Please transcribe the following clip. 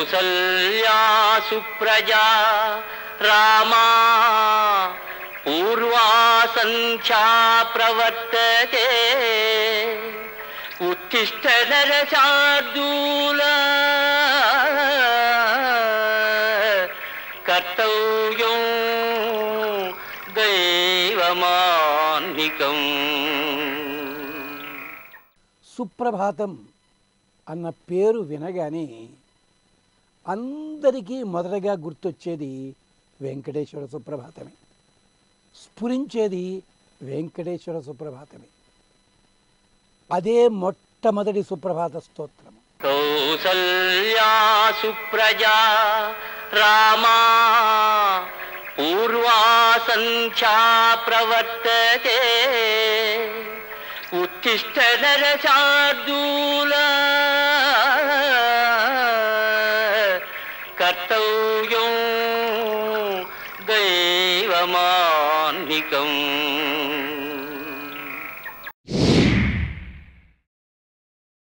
కౌసల్యా సుప్రజా రామా పూర్వా సంధ్యా ప్రవర్తతే ఉత్తిష్ట నరశార్దూల కర్తవ్యం దైవమాన్నికం. సుప్రభాతం అన్న పేరు వినగానే అందరికీ మొదటగా గుర్తొచ్చేది వెంకటేశ్వర సుప్రభాతమే, స్ఫురించేది వెంకటేశ్వర సుప్రభాతమే. అదే మొట్టమొదటి సుప్రభాత స్తోత్రము. కౌసల్యా సుప్రజా రామా పూర్వా సంధ్యా ప్రవర్తతే ఉత్తిష్ట నరశార్దూల కర్తవ్యం దైవమాన్నికం.